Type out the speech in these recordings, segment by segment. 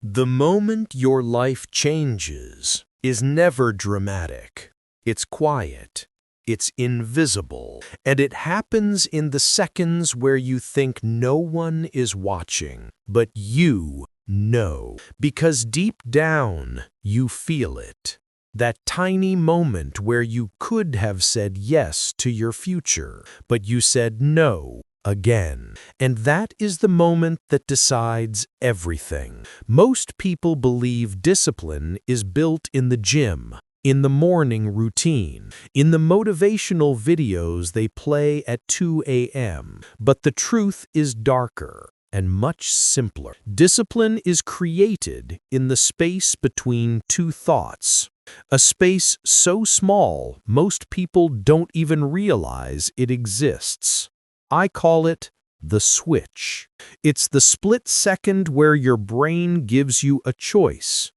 The moment your life changes is never dramatic. It's quiet. It's invisible. And it happens in the seconds where you think no one is watching, but you know. Because deep down, you feel it. That tiny moment where you could have said yes to your future, but you said no again. And that is the moment that decides everything. Most people believe discipline is built in the gym, in the morning routine, in the motivational videos they play at 2 a.m. But the truth is darker and much simpler. Discipline is created in the space between two thoughts. A space so small, most people don't even realize it exists. I call it the switch. It's the split second where your brain gives you a choice.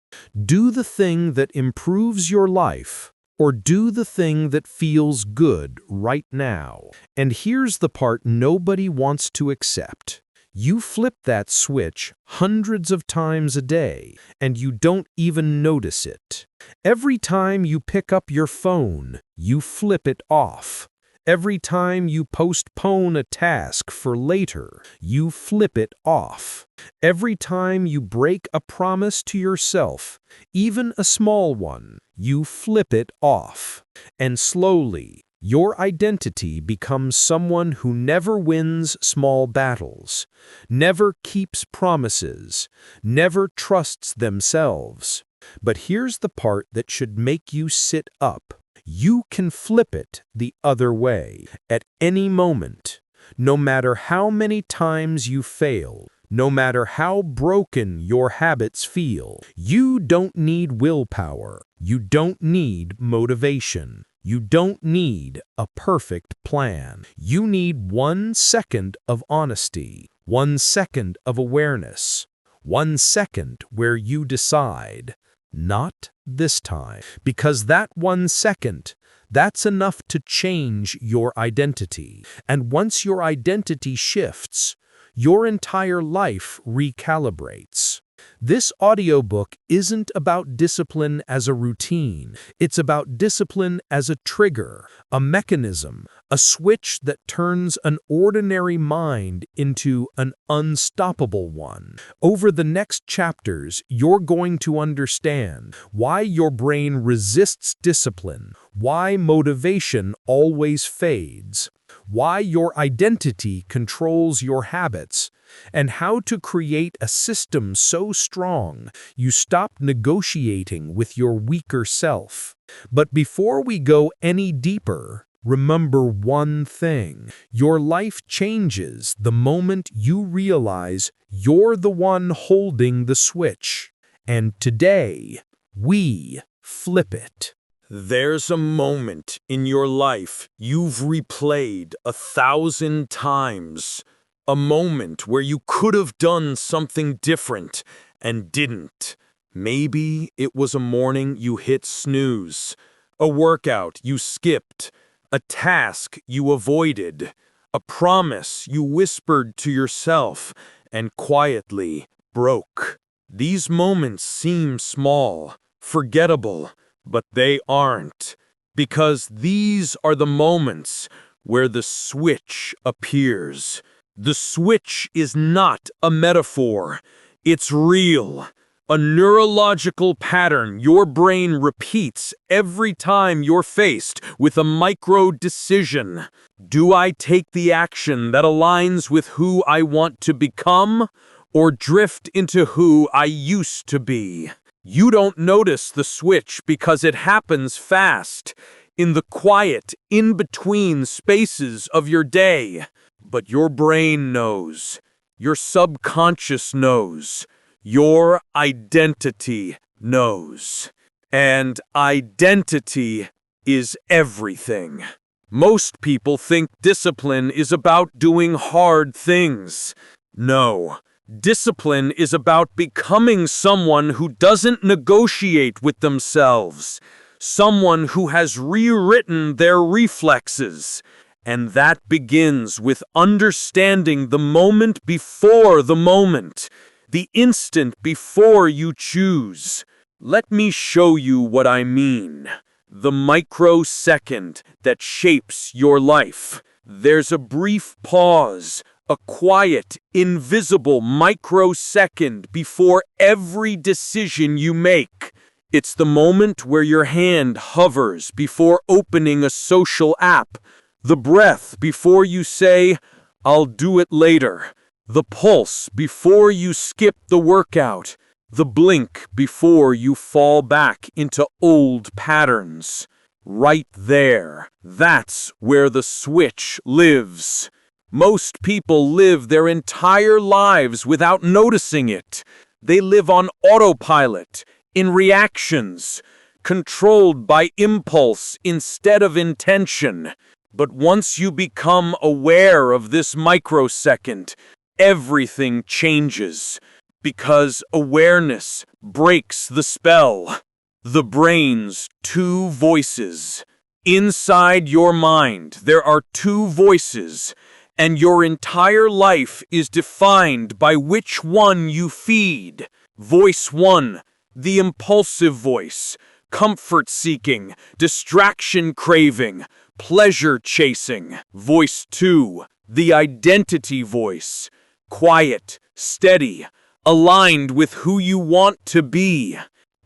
Do the thing that improves your life, or do the thing that feels good right now. And here's the part nobody wants to accept. You flip that switch hundreds of times a day, and you don't even notice it. Every time you pick up your phone, you flip it off. Every time you postpone a task for later, you flip it off. Every time you break a promise to yourself, even a small one, you flip it off. And slowly, your identity becomes someone who never wins small battles, never keeps promises, never trusts themselves. But here's the part that should make you sit up. You can flip it the other way at any moment. No matter how many times you fail, no matter how broken your habits feel, you don't need willpower. You don't need motivation. You don't need a perfect plan. You need 1 second of honesty, 1 second of awareness, 1 second where you decide, not this time. Because that 1 second, that's enough to change your identity. And once your identity shifts, your entire life recalibrates. This audiobook isn't about discipline as a routine. It's about discipline as a trigger, a mechanism, a switch that turns an ordinary mind into an unstoppable one. Over the next chapters, you're going to understand why your brain resists discipline, why motivation always fades, why your identity controls your habits, and how to create a system so strong you stop negotiating with your weaker self. But before we go any deeper, remember one thing. Your life changes the moment you realize you're the one holding the switch. And today, we flip it. There's a moment in your life you've replayed 1,000 times. A moment where you could have done something different and didn't. Maybe it was a morning you hit snooze, a workout you skipped, a task you avoided, a promise you whispered to yourself and quietly broke. These moments seem small, forgettable, but they aren't, because these are the moments where the switch appears. The switch is not a metaphor. It's real. A neurological pattern your brain repeats every time you're faced with a micro decision. Do I take the action that aligns with who I want to become, or drift into who I used to be? You don't notice the switch because it happens fast, in the quiet, in-between spaces of your day. But your brain knows, your subconscious knows, your identity knows. And identity is everything. Most people think discipline is about doing hard things. No, discipline is about becoming someone who doesn't negotiate with themselves, someone who has rewritten their reflexes. And that begins with understanding the moment before the moment. the instant before you choose. Let me show you what I mean. The microsecond that shapes your life. There's a brief pause, a quiet, invisible microsecond before every decision you make. It's the moment where your hand hovers before opening a social app, the breath before you say, "I'll do it later," the pulse before you skip the workout, the blink before you fall back into old patterns. Right there, that's where the switch lives. Most people live their entire lives without noticing it. They live on autopilot, in reactions, controlled by impulse instead of intention. But once you become aware of this microsecond, everything changes, because awareness breaks the spell. The brain's two voices. Inside your mind, there are two voices, and your entire life is defined by which one you feed. Voice 1, the impulsive voice, comfort-seeking, distraction-craving, pleasure-chasing. Voice 2, the identity voice, quiet, steady, aligned with who you want to be.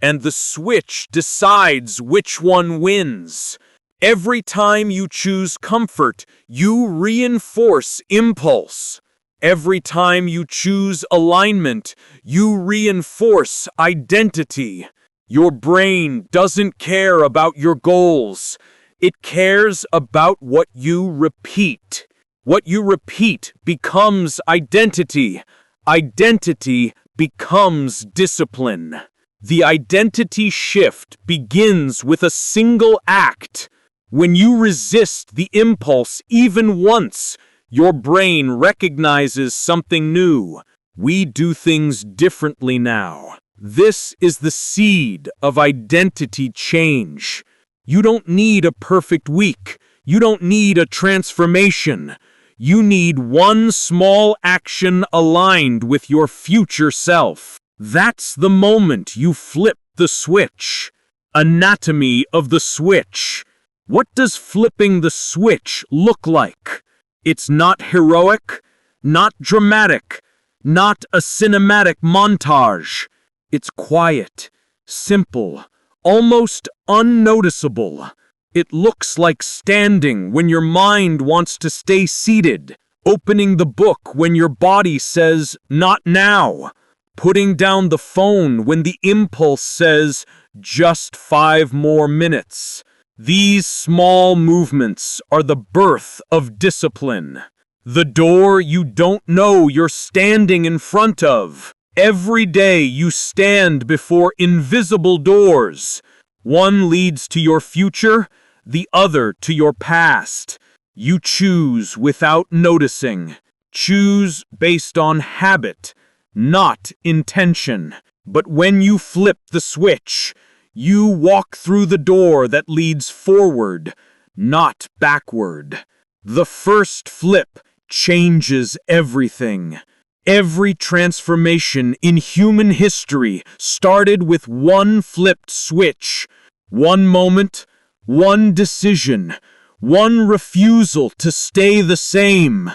And the switch decides which one wins. Every time you choose comfort, you reinforce impulse. Every time you choose alignment, you reinforce identity. Your brain doesn't care about your goals. It cares about what you repeat. What you repeat becomes identity. Identity becomes discipline. The identity shift begins with a single act. When you resist the impulse even once, your brain recognizes something new. We do things differently now. This is the seed of identity change. You don't need a perfect week. You don't need a transformation. You need one small action aligned with your future self. That's the moment you flip the switch. Anatomy of the switch. What does flipping the switch look like? It's not heroic, not dramatic, not a cinematic montage. It's quiet, simple, almost unnoticeable. It looks like standing when your mind wants to stay seated, opening the book when your body says, "Not now," putting down the phone when the impulse says, "Just 5 more minutes." These small movements are the birth of discipline. The door you don't know you're standing in front of. Every day you stand before invisible doors. One leads to your future, the other to your past. You choose without noticing. Choose based on habit, not intention. But when you flip the switch, you walk through the door that leads forward, not backward. The first flip changes everything. Every transformation in human history started with one flipped switch. One moment, one decision, one refusal to stay the same.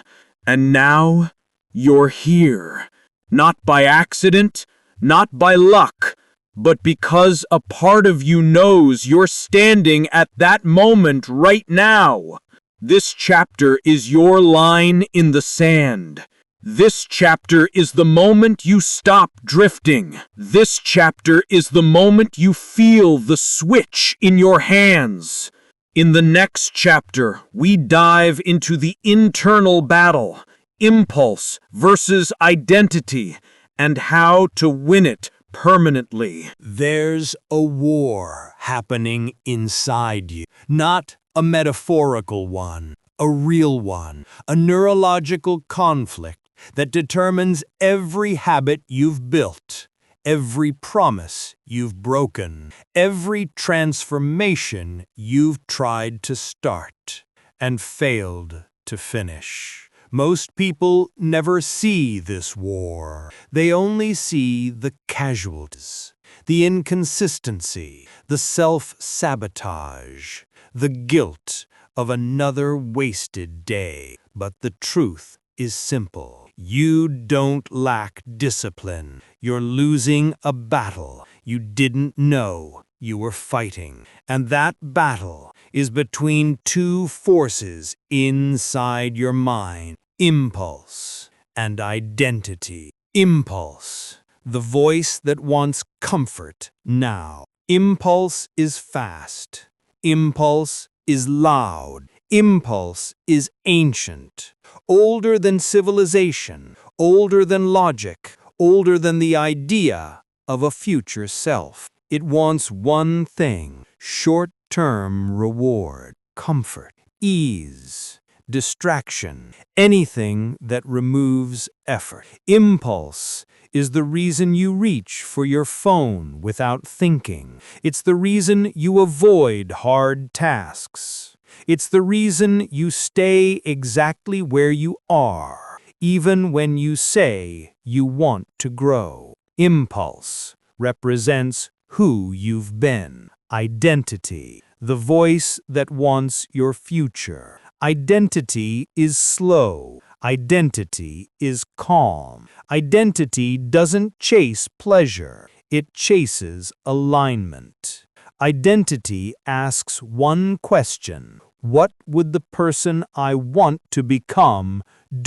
And now, you're here. Not by accident, not by luck, but because a part of you knows you're standing at that moment right now. This chapter is your line in the sand. This chapter is the moment you stop drifting. This chapter is the moment you feel the switch in your hands. In the next chapter, we dive into the internal battle, impulse versus identity, and how to win it permanently. There's a war happening inside you, not a metaphorical one, a real one, a neurological conflict that determines every habit you've built, every promise you've broken, every transformation you've tried to start and failed to finish. Most people never see this war. They only see the casualties, the inconsistency, the self-sabotage, the guilt of another wasted day. But the truth is simple. You don't lack discipline. You're losing a battle you didn't know you were fighting. And that battle is between two forces inside your mind: impulse and identity. Impulse, the voice that wants comfort now. Impulse is fast. Impulse is loud. Impulse is ancient, older than civilization, older than logic, older than the idea of a future self. It wants one thing: short-term reward, comfort, ease, distraction, anything that removes effort. Impulse is the reason you reach for your phone without thinking. It's the reason you avoid hard tasks. It's the reason you stay exactly where you are, even when you say you want to grow. Impulse represents who you've been. Identity, the voice that wants your future. Identity is slow. Identity is calm. Identity doesn't chase pleasure. It chases alignment. Identity asks one question: what would the person I want to become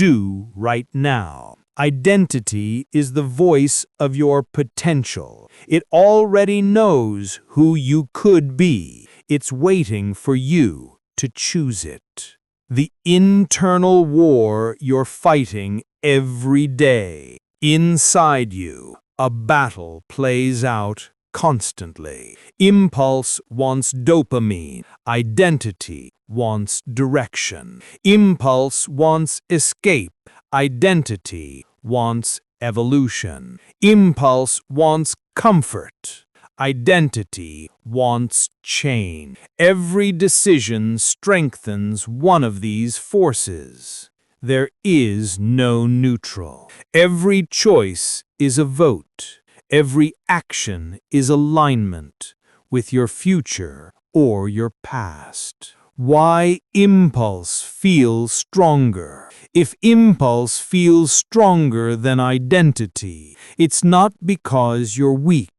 do right now? Identity is the voice of your potential. It already knows who you could be. It's waiting for you to choose it. The internal war you're fighting every day. Inside you, a battle plays out constantly. Impulse wants dopamine. Identity wants direction. Impulse wants escape. Identity wants evolution. Impulse wants comfort. Identity wants change. Every decision strengthens one of these forces. There is no neutral. Every choice is a vote. Every action is alignment with your future or your past. Why impulse feels stronger? If impulse feels stronger than identity, it's not because you're weak.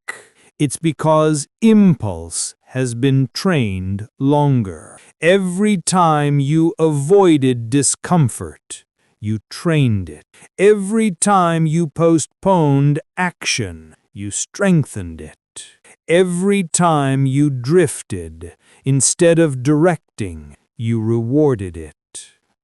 It's because impulse has been trained longer. Every time you avoided discomfort, you trained it. Every time you postponed action, you strengthened it. Every time you drifted, instead of directing, you rewarded it.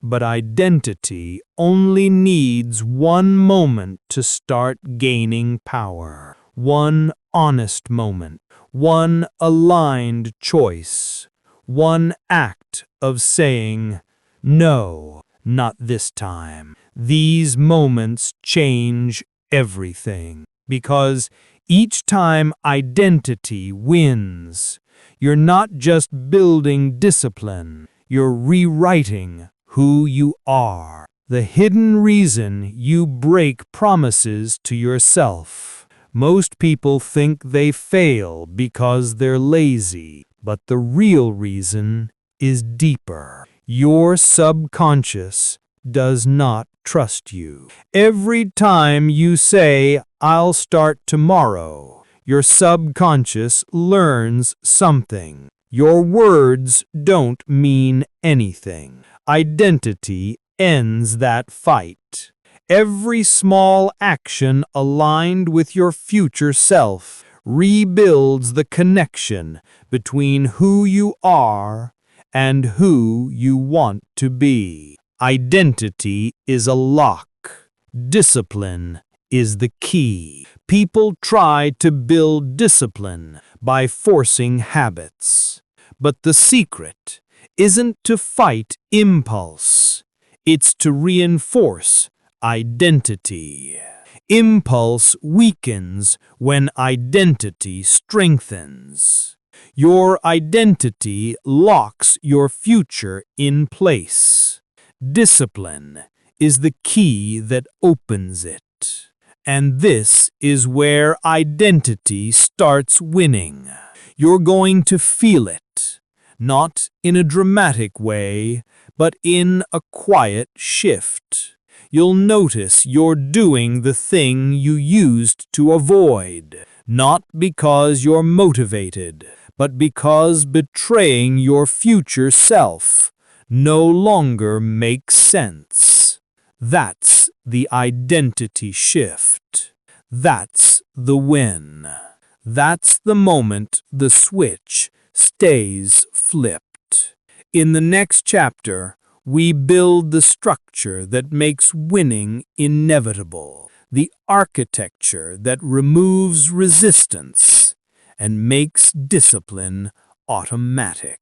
But identity only needs one moment to start gaining power. One honest moment, one aligned choice, one act of saying, "No, not this time." These moments change everything, because each time identity wins, you're not just building discipline, you're rewriting who you are. The hidden reason you break promises to yourself. Most people think they fail because they're lazy, but the real reason is deeper. Your subconscious does not trust you. Every time you say, "I'll start tomorrow," your subconscious learns something. Your words don't mean anything. Identity ends that fight. Every small action aligned with your future self rebuilds the connection between who you are and who you want to be. Identity is a lock. Discipline is the key. People try to build discipline by forcing habits. But the secret isn't to fight impulse. It's to reinforce identity. Impulse weakens when identity strengthens. Your identity locks your future in place. Discipline is the key that opens it. And this is where identity starts winning. You're going to feel it, not in a dramatic way, but in a quiet shift. You'll notice you're doing the thing you used to avoid, not because you're motivated, but because betraying your future self no longer makes sense. That's the identity shift. That's the win. That's the moment the switch stays flipped. In the next chapter, we build the structure that makes winning inevitable, the architecture that removes resistance and makes discipline automatic.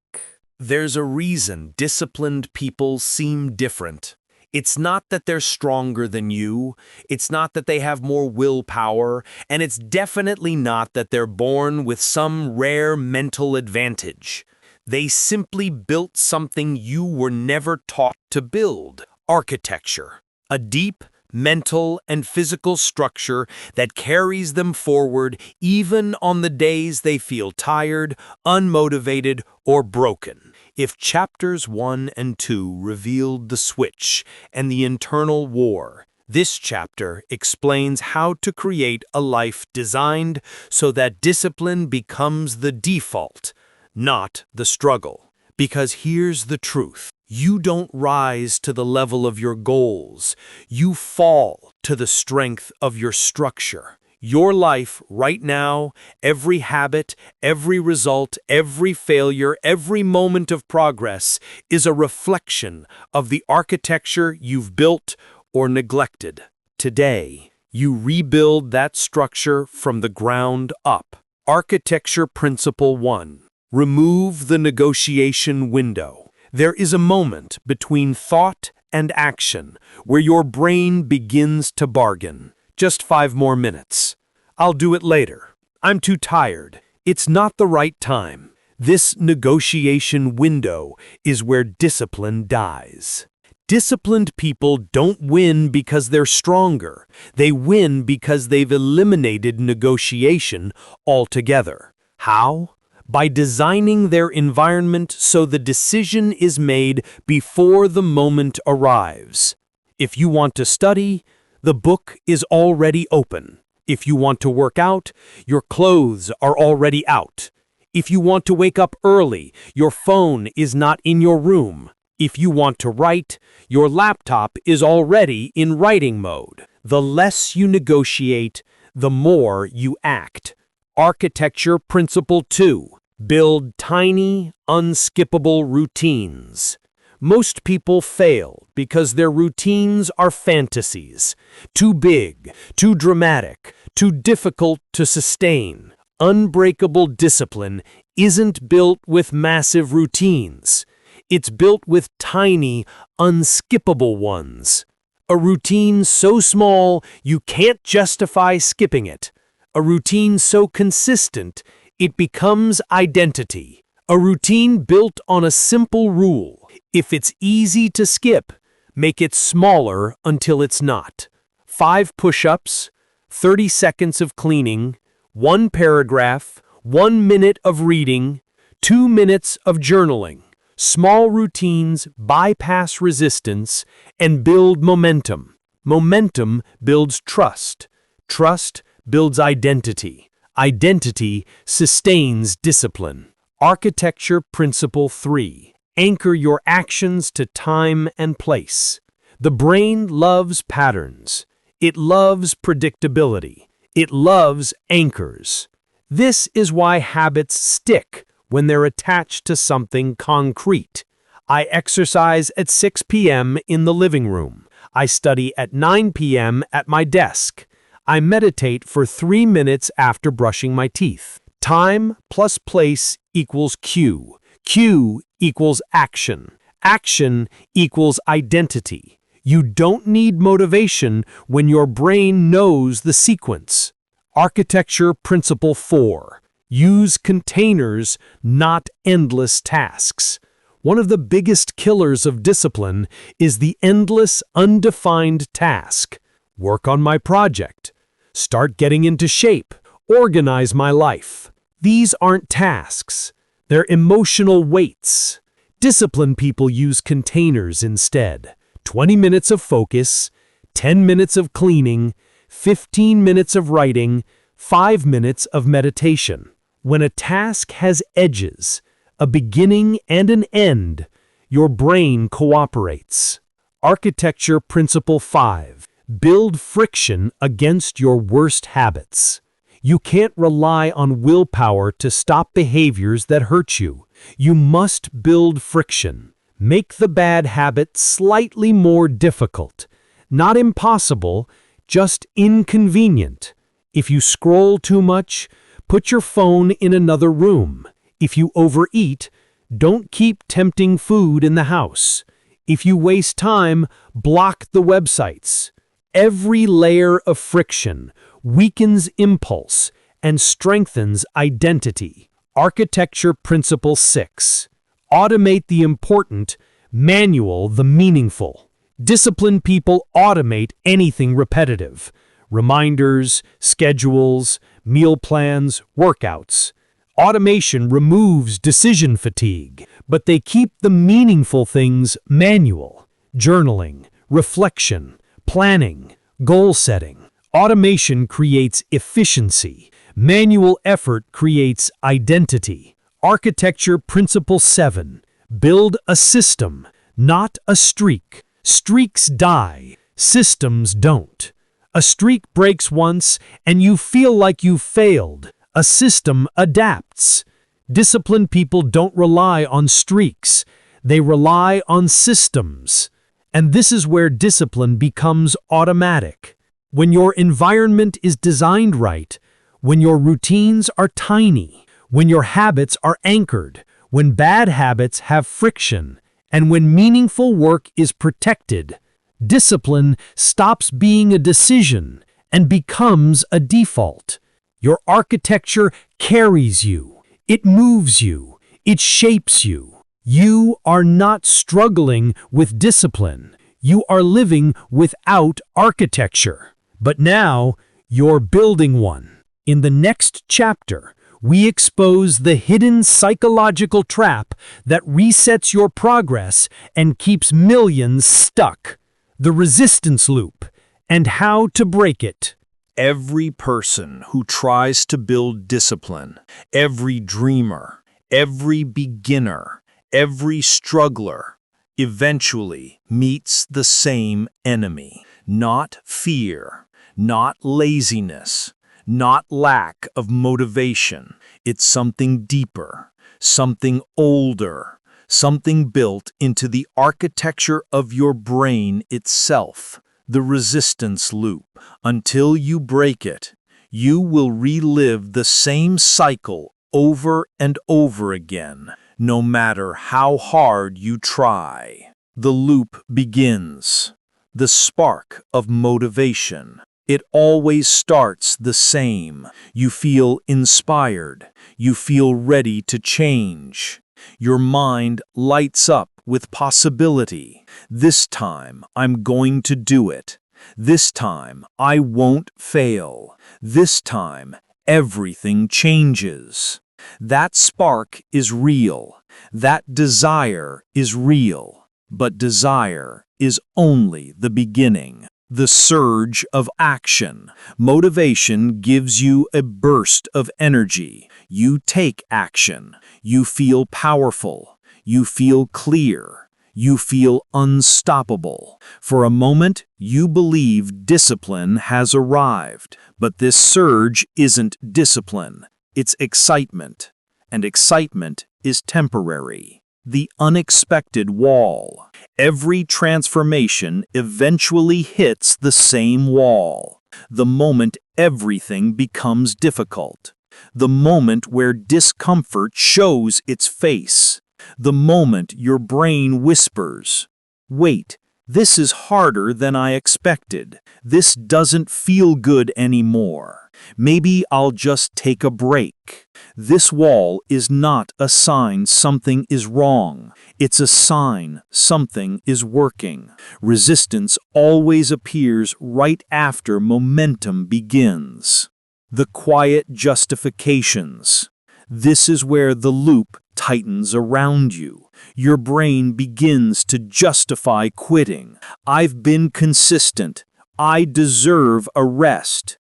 There's a reason disciplined people seem different. It's not that they're stronger than you, it's not that they have more willpower, and it's definitely not that they're born with some rare mental advantage. They simply built something you were never taught to build: architecture, a deep mental and physical structure that carries them forward even on the days they feel tired, unmotivated, or broken. If chapters 1 and 2 revealed the switch and the internal war, this chapter explains how to create a life designed so that discipline becomes the default, not the struggle. Because here's the truth: you don't rise to the level of your goals, you fall to the strength of your structure. Your life right now, every habit, every result, every failure, every moment of progress is a reflection of the architecture you've built or neglected. Today, you rebuild that structure from the ground up. Architecture Principle 1. Remove the negotiation window. There is a moment between thought and action where your brain begins to bargain. Just 5 more minutes. I'll do it later. I'm too tired. It's not the right time. This negotiation window is where discipline dies. Disciplined people don't win because they're stronger. They win because they've eliminated negotiation altogether. How? By designing their environment so the decision is made before the moment arrives. If you want to study, the book is already open. If you want to work out, your clothes are already out. If you want to wake up early, your phone is not in your room. If you want to write, your laptop is already in writing mode. The less you negotiate, the more you act. Architecture Principle 2. Build tiny, unskippable routines. Most people fail because their routines are fantasies. Too big, too dramatic, too difficult to sustain. Unbreakable discipline isn't built with massive routines. It's built with tiny, unskippable ones. A routine so small you can't justify skipping it. A routine so consistent it becomes identity. A routine built on a simple rule. If it's easy to skip, make it smaller until it's not. 5 push-ups, 30 seconds of cleaning, 1 paragraph, 1 minute of reading, 2 minutes of journaling. Small routines bypass resistance and build momentum. Momentum builds trust. Trust builds identity. Identity sustains discipline. Architecture Principle 3. Anchor your actions to time and place. The brain loves patterns. It loves predictability. It loves anchors. This is why habits stick when they're attached to something concrete. I exercise at 6 p.m. in the living room. I study at 9 p.m. at my desk. I meditate for 3 minutes after brushing my teeth. Time plus place equals cue. Cue equals action. Action equals identity. You don't need motivation when your brain knows the sequence. Architecture Principle 4. Use containers, not endless tasks. One of the biggest killers of discipline is the endless, undefined task. Work on my project. Start getting into shape. Organize my life. These aren't tasks. They're emotional weights. Disciplined people use containers instead. 20 minutes of focus, 10 minutes of cleaning, 15 minutes of writing, 5 minutes of meditation. When a task has edges, a beginning and an end, your brain cooperates. Architecture Principle 5. Build friction against your worst habits. You can't rely on willpower to stop behaviors that hurt you. You must build friction. Make the bad habit slightly more difficult. Not impossible, just inconvenient. If you scroll too much, put your phone in another room. If you overeat, don't keep tempting food in the house. If you waste time, block the websites. Every layer of friction weakens impulse and strengthens identity. Architecture Principle 6. Automate the important, manual the meaningful. Disciplined people automate anything repetitive. Reminders, schedules, meal plans, workouts. Automation removes decision fatigue, but they keep the meaningful things manual. Journaling, reflection, planning, goal setting. Automation creates efficiency. Manual effort creates identity. Architecture Principle 7. Build a system, not a streak. Streaks die, systems don't. A streak breaks once and you feel like you've failed. A system adapts. Disciplined people don't rely on streaks. They rely on systems. And this is where discipline becomes automatic. When your environment is designed right, when your routines are tiny, when your habits are anchored, when bad habits have friction, and when meaningful work is protected, discipline stops being a decision and becomes a default. Your architecture carries you. It moves you. It shapes you. You are not struggling with discipline. You are living without architecture. But now, you're building one. In the next chapter, we expose the hidden psychological trap that resets your progress and keeps millions stuck. The resistance loop, and how to break it. Every person who tries to build discipline, every dreamer, every beginner, every struggler, eventually meets the same enemy. Not fear, not laziness, not lack of motivation. It's something deeper, something older, something built into the architecture of your brain itself. The resistance loop. Until you break it, you will relive the same cycle over and over again, no matter how hard you try. The loop begins. The spark of motivation. It always starts the same. You feel inspired. You feel ready to change. Your mind lights up with possibility. This time, I'm going to do it. This time, I won't fail. This time, everything changes. That spark is real. That desire is real. But desire is only the beginning. The surge of action. Motivation gives you a burst of energy. You take action. You feel powerful. You feel clear. You feel unstoppable. For a moment, you believe discipline has arrived. But this surge isn't discipline. It's excitement. And excitement is temporary. The unexpected wall. Every transformation eventually hits the same wall. The moment everything becomes difficult. The moment where discomfort shows its face. The moment your brain whispers, "Wait, This is harder than I expected. This doesn't feel good anymore. Maybe I'll just take a break. This wall is not a sign something is wrong. It's a sign something is working. Resistance always appears right after momentum begins. The quiet justifications. This is where the loop tightens around you. Your brain begins to justify quitting. I've been consistent. I deserve a rest.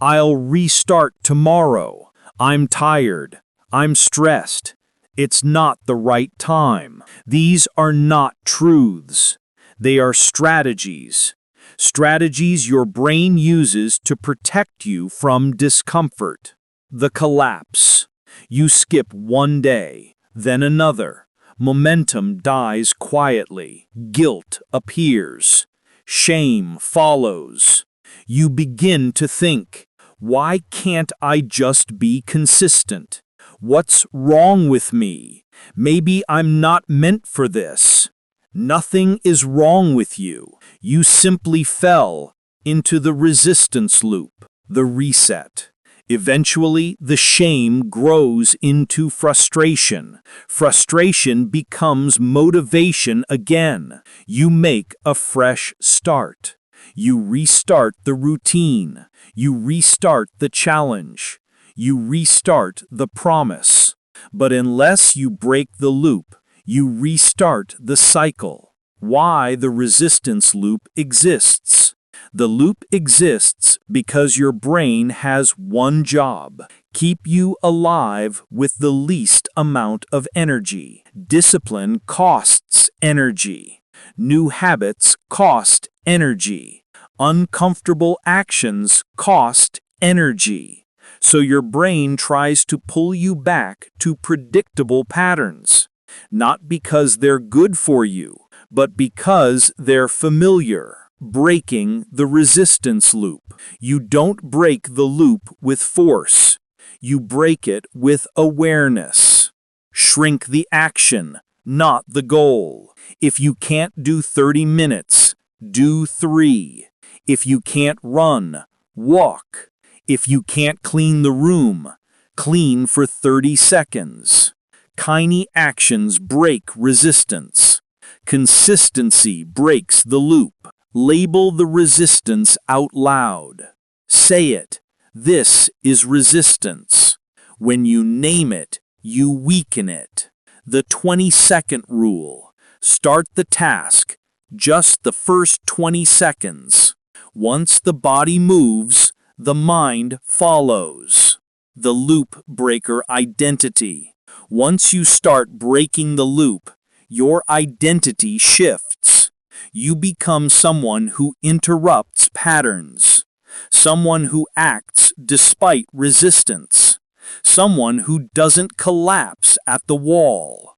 I'll restart tomorrow. I'm tired. I'm stressed. It's not the right time. These are not truths. They are strategies. Strategies your brain uses to protect you from discomfort. The collapse. You skip one day, then another. Momentum dies quietly. Guilt appears. Shame follows. You begin to think, why can't I just be consistent? What's wrong with me? Maybe I'm not meant for this. Nothing is wrong with you. You simply fell into the resistance loop, the reset. Eventually, the shame grows into frustration. Frustration becomes motivation again. You make a fresh start. You restart the routine. You restart the challenge. You restart the promise. But unless you break the loop, you restart the cycle. Why the resistance loop exists? The loop exists because your brain has one job: keep you alive with the least amount of energy. Discipline costs energy. New habits cost energy. Uncomfortable actions cost energy. So your brain tries to pull you back to predictable patterns, not because they're good for you, but because they're familiar. Breaking the resistance loop. You don't break the loop with force. You break it with awareness. Shrink the action, not the goal. If you can't do 30 minutes, do 3. If you can't run, walk. If you can't clean the room, clean for 30 seconds. Tiny actions break resistance. Consistency breaks the loop. Label the resistance out loud. Say it. This is resistance. When you name it, you weaken it. The 20-second rule. Start the task. Just the first 20 seconds. Once the body moves, the mind follows. The loop breaker identity. Once you start breaking the loop, your identity shifts. You become someone who interrupts patterns, someone who acts despite resistance, someone who doesn't collapse at the wall.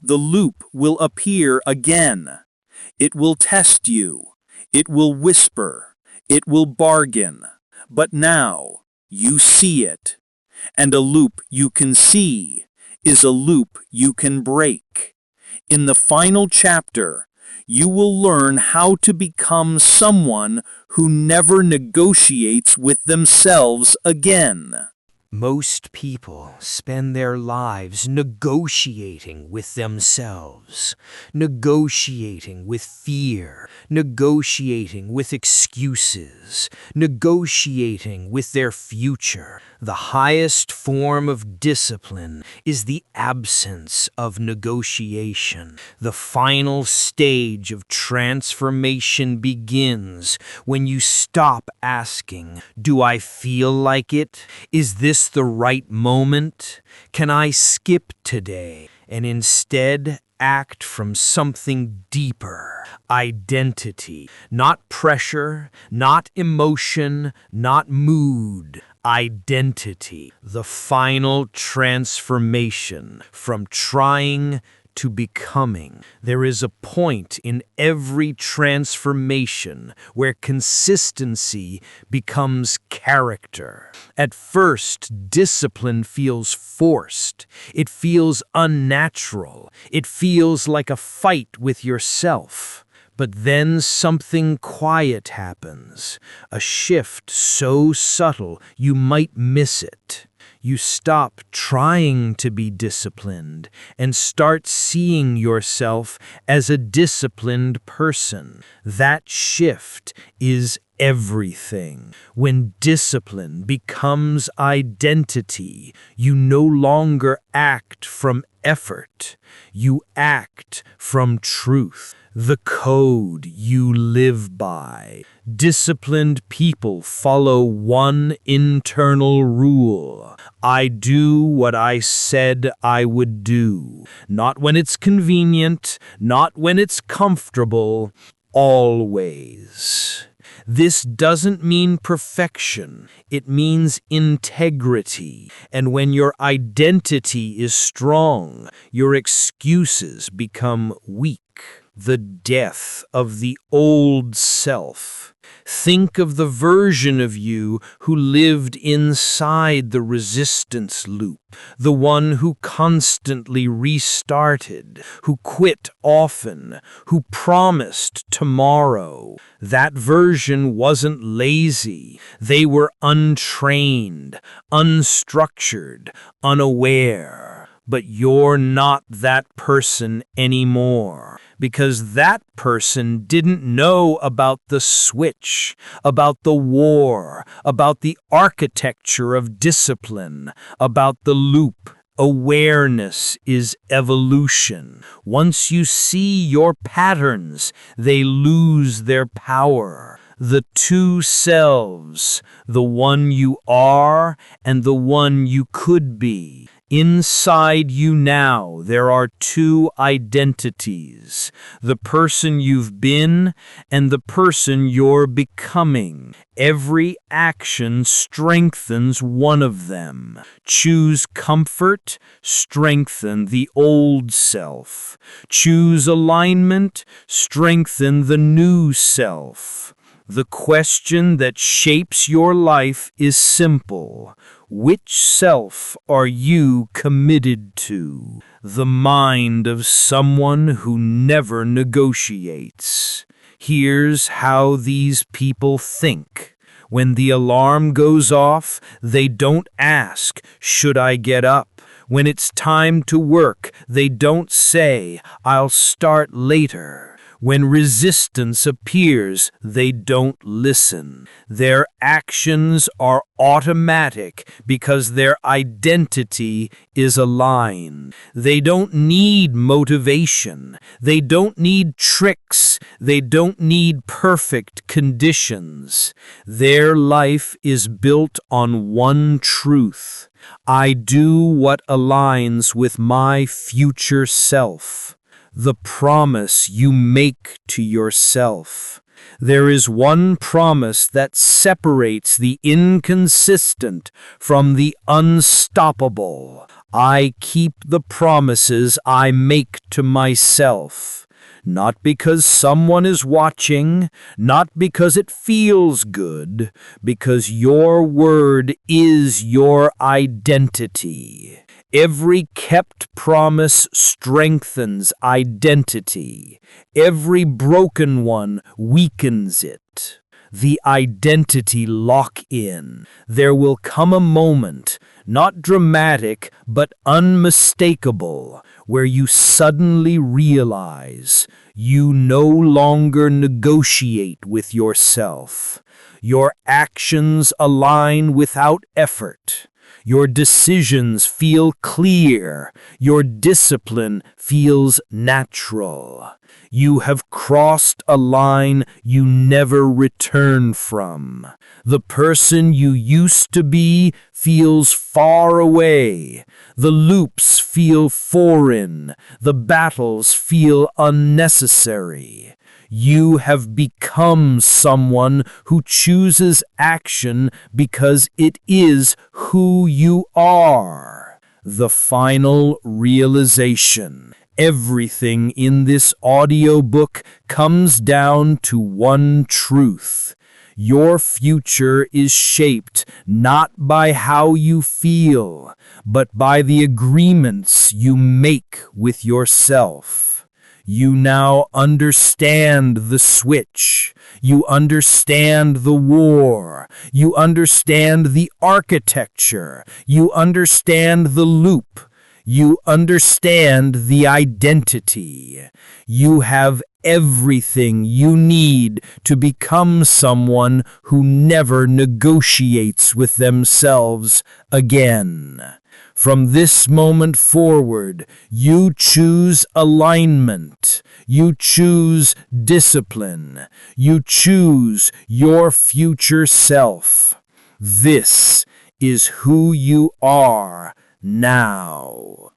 The loop will appear again. It will test you. It will whisper. It will bargain. But now you see it. And a loop you can see is a loop you can break. In the final chapter, you will learn how to become someone who never negotiates with themselves again. Most people spend their lives negotiating with themselves, negotiating with fear, negotiating with excuses, negotiating with their future. The highest form of discipline is the absence of negotiation. The final stage of transformation begins when you stop asking, "Do I feel like it? Is this the right moment? Can I skip today?" and instead act from something deeper. Identity. Not pressure, not emotion, not mood. Identity. The final transformation from trying to becoming. There is a point in every transformation where consistency becomes character. At first, discipline feels forced. It feels unnatural. It feels like a fight with yourself. But then something quiet happens, a shift so subtle you might miss it. You stop trying to be disciplined and start seeing yourself as a disciplined person. That shift is everything. When discipline becomes identity, you no longer act from effort. You act from truth, the code you live by. Disciplined people follow one internal rule. I do what I said I would do. Not when it's convenient, not when it's comfortable, always. This doesn't mean perfection. It means integrity. And when your identity is strong, your excuses become weak. The death of the old self. Think of the version of you who lived inside the resistance loop, the one who constantly restarted, who quit often, who promised tomorrow. That version wasn't lazy. They were untrained, unstructured, unaware. But you're not that person anymore, because that person didn't know about the switch, about the war, about the architecture of discipline, about the loop. Awareness is evolution. Once you see your patterns, they lose their power. The two selves, the one you are and the one you could be. Inside you now, there are two identities, the person you've been and the person you're becoming. Every action strengthens one of them. Choose comfort, strengthen the old self. Choose alignment, strengthen the new self. The question that shapes your life is simple. Which self are you committed to? The mind of someone who never negotiates. Here's how these people think. When the alarm goes off, they don't ask, "Should I get up?" When it's time to work, they don't say, "I'll start later." When resistance appears, they don't listen. Their actions are automatic because their identity is aligned. They don't need motivation. They don't need tricks. They don't need perfect conditions. Their life is built on one truth. I do what aligns with my future self. The promise you make to yourself. There is one promise that separates the inconsistent from the unstoppable. I keep the promises I make to myself. Not because someone is watching, not because it feels good, because your word is your identity. Every kept promise strengthens identity. Every broken one weakens it. The identity lock-in. There will come a moment, not dramatic, but unmistakable, where you suddenly realize you no longer negotiate with yourself. Your actions align without effort. Your decisions feel clear. Your discipline feels natural. You have crossed a line you never return from. The person you used to be feels far away. The loops feel foreign. The battles feel unnecessary. You have become someone who chooses action because it is who you are. The final realization. Everything in this audiobook comes down to one truth. Your future is shaped not by how you feel, but by the agreements you make with yourself. You now understand the switch. You understand the war. You understand the architecture. You understand the loop. You understand the identity. You have everything you need to become someone who never negotiates with themselves again. From this moment forward, you choose alignment. You choose discipline. You choose your future self. This is who you are now.